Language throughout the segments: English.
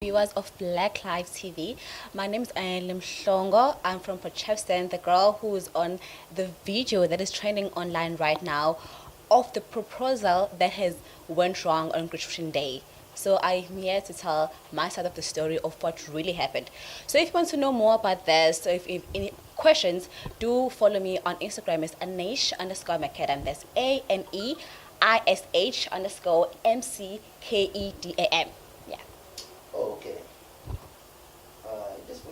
Viewers of Black Lives TV. My name is Ayelim Mhlongo. I'm from Potchefstroom, the girl who's on the video that is trending online right now of the proposal that has went wrong on Graduation Day. So I'm here to tell my side of the story of what really happened. So if you want to know more about this, so if you have any questions, do follow me on Instagram as Anish_Macadam. That's ANEISH_MCKEDAM. Yeah. Oh, okay. Just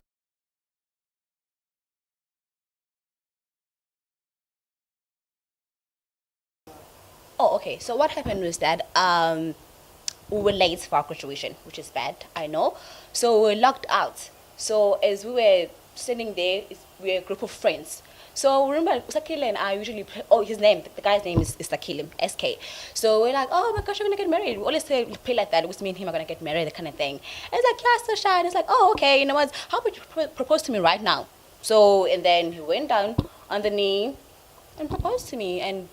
Oh, okay. So what happened was that we were late for our graduation, which is bad, I know. So we were locked out. So as we were sitting there, we were a group of friends. So remember, Sakhile and I usually play, oh, the guy's name is Sakhile, SK. So we're like, oh my gosh, we're gonna get married. We always say, play like that. It was me and him are gonna get married, that kind of thing. And it's like, yeah, so shy. And it's like, oh, okay, you know what? How about you propose to me right now? So, and then he went down on the knee and proposed to me. And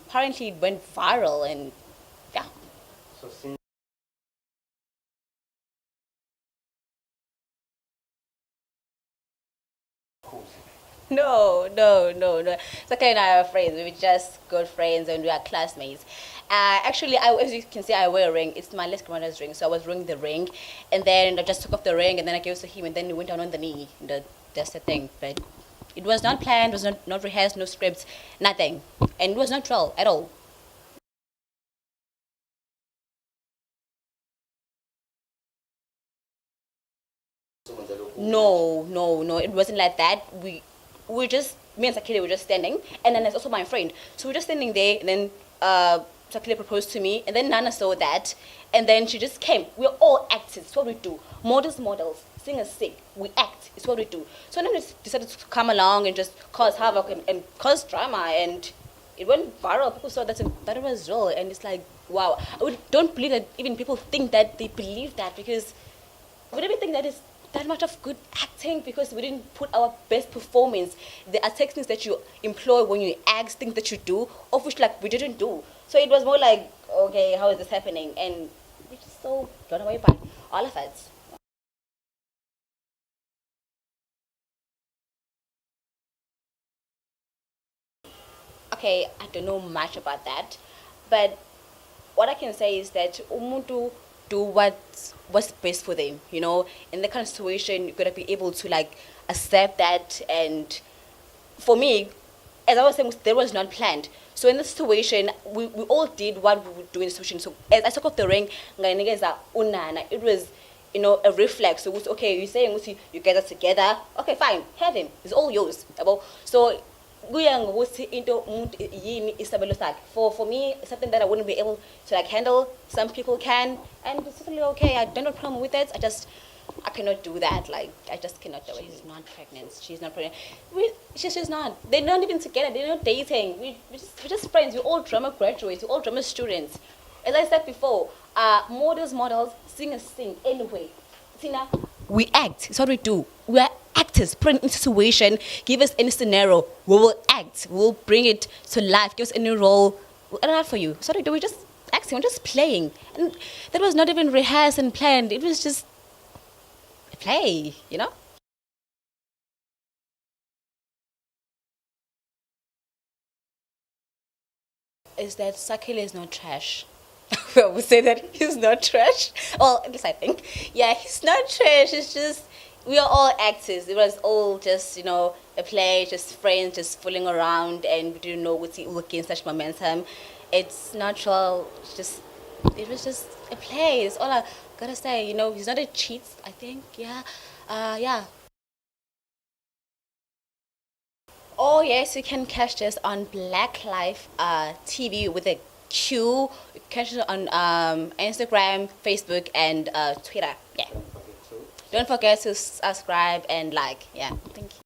apparently it went viral and yeah. so since No. It's okay, and I are friends. We were just good friends and we are classmates. Actually, as you can see, I wear a ring. It's my last grandmother's ring, so I was wearing the ring, and then I just took off the ring, and then I gave it to him, and then he went down on the knee. That's the thing. But it was not planned. It was not rehearsed. No scripts. Nothing. And it was not real at all. someone's a local No. It wasn't like that. We were just, me and Sakhile were just standing, and then there's also my friend. So we're just standing there, and then Sakhile proposed to me, and then Nana saw that, and then she just came. We're all actors. It's what we do. Models, singers sing. We act. It's what we do. So then we just decided to come along and just cause havoc and cause drama, and it went viral. People saw that it was real, and it's like, wow. Don't believe that even people think that they believe that, because we don't even think that is that much of good acting, because we didn't put our best performance. There are techniques that you employ when you act, things that you do, of which like we didn't do. So it was more like, okay, how is this happening? And we're just so blown away by all of it. Okay, I don't know much about that, but what I can say is that umuntu do what's best for them. In the kind of situation, you're gonna be able to like accept that. And for me, as I was saying, there was not planned. So in the situation, we all did what we would do in the situation. So as I took off the ring, ngayinikeza unana, it was a reflex. So it was, okay, you're saying you get us together. Okay, fine, have him. It's all yours. So kuya ngokuthi into umuntu yini isabelo sakhe. For me, it's something that I wouldn't be able to like handle. Some people can, and it's totally okay. I don't have a problem with it. I cannot do that. Like, I just cannot do it. She's not pregnant. She's not pregnant. She's not. They're not even together. They're not dating. We're just friends. We're all drama graduates. We're all drama students. As I said before, models, singers sing. Anyway, Tina, we act. It's what we do. We are actors. Put in a situation. Give us any scenario. We will act. We will bring it to life. Give us any role. We'll do that for you. So what do we just acting? We're just playing. And that was not even rehearsed and planned. It was just play. Is that Sakhile is not trash. I would say that he's not trash. Well, at least I think. Yeah, he's not trash. It's just, we are all actors. It was all just, a play, just friends, just fooling around, and we didn't know what to gain such momentum. It's natural. It was just a play. It's all I gotta say. He's not a cheat, I think. Yeah. Yeah. Oh yes, you can catch this on Black Life TV with a Q. You can catch it on Instagram, Facebook, and Twitter. Yeah. don't forget to Don't forget to subscribe and like. Yeah. Thank you.